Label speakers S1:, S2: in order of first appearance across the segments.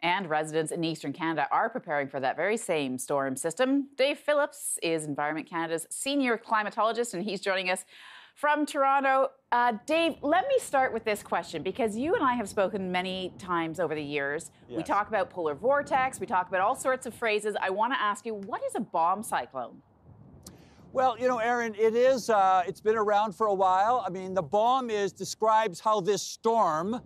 S1: And residents in Eastern Canada are preparing for that very same storm system. Dave Phillips is Environment Canada's senior climatologist, and he's joining us from Toronto. Dave, let me start with this question, because you and I have spoken many times over the years. Yes. We talk about polar vortex, we talk about all sorts of phrases. I want to ask you, what is a bomb cyclone?
S2: Well, you know, Erin, it's been around for a while. I mean, the bomb describes how this storm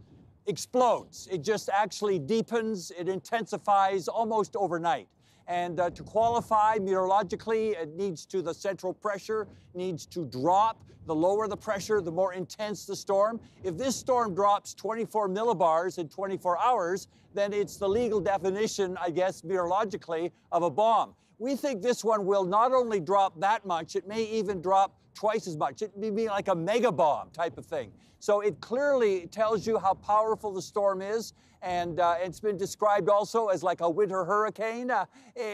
S2: explodes. It just actually deepens, it intensifies almost overnight. And to qualify meteorologically, the central pressure needs to drop. The lower the pressure, the more intense the storm. If this storm drops 24 millibars in 24 hours, then it's the legal definition, I guess, meteorologically, of a bomb. We think this one will not only drop that much, it may even drop twice as much. It may be like a mega bomb type of thing. So it clearly tells you how powerful the storm is, and it's been described also as like a winter hurricane.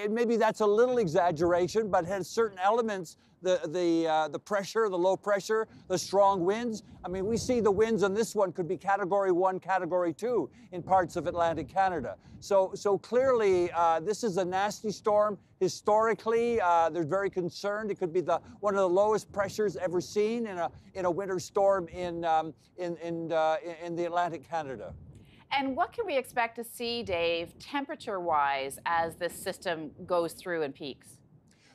S2: Maybe that's a little exaggeration, but has certain elements, the pressure, the low pressure, the strong winds. I mean, we see the winds on this one could be Category 1, Category 2 in parts of Atlantic Canada. So clearly, this is a nasty storm. Historically, they're very concerned. It could be one of the lowest pressures ever seen in a winter storm in the Atlantic Canada.
S1: And what can we expect to see, Dave, temperature-wise, as this system goes through and peaks?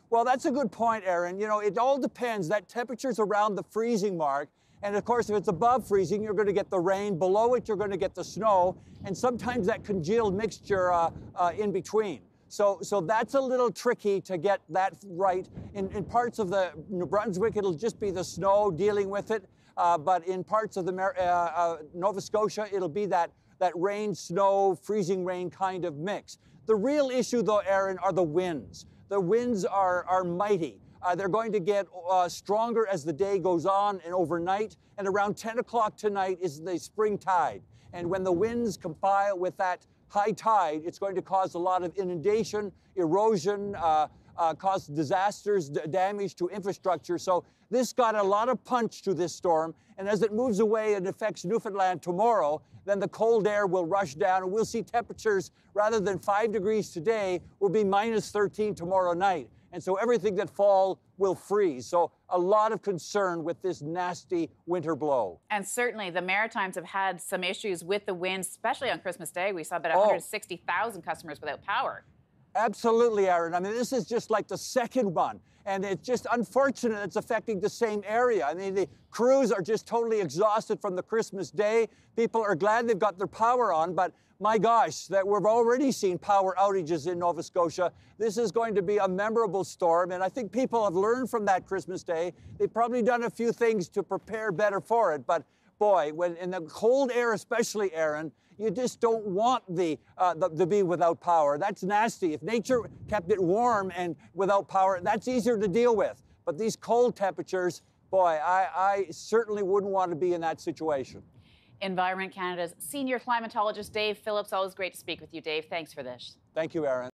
S2: Well, that's a good point, Erin. You know, it all depends. That temperature's around the freezing mark. And of course, if it's above freezing, you're going to get the rain. Below it, you're going to get the snow. And sometimes that congealed mixture in between. So that's a little tricky to get that right. In parts of the New Brunswick, it'll just be the snow dealing with it. But in parts of the Nova Scotia, it'll be that rain, snow, freezing rain kind of mix. The real issue, though, Erin, are the winds. The winds are mighty. They're going to get stronger as the day goes on and overnight. And around 10 o'clock tonight is the spring tide. And when the winds compile with that high tide, it's going to cause a lot of inundation, erosion, cause disasters, damage to infrastructure. So this got a lot of punch to this storm. And as it moves away and affects Newfoundland tomorrow, then the cold air will rush down, and we'll see temperatures, rather than 5 degrees today, will be minus 13 tomorrow night. And so everything that fall will freeze. So a lot of concern with this nasty winter blow.
S1: And certainly the Maritimes have had some issues with the winds, especially on Christmas Day. We saw about 160,000 customers without power.
S2: Absolutely, Erin. I mean, this is just like the second one. And it's just unfortunate it's affecting the same area. I mean, the crews are just totally exhausted from the Christmas Day. People are glad they've got their power on, but my gosh, that we've already seen power outages in Nova Scotia. This is going to be a memorable storm, and I think people have learned from that Christmas Day. They've probably done a few things to prepare better for it, but boy, when in the cold air especially, Erin, you just don't want to be without power. That's nasty. If nature kept it warm and without power, that's easier to deal with. But these cold temperatures, boy, I certainly wouldn't want to be in that situation.
S1: Environment Canada's senior climatologist, Dave Phillips. Always great to speak with you, Dave. Thanks for this.
S2: Thank you, Erin.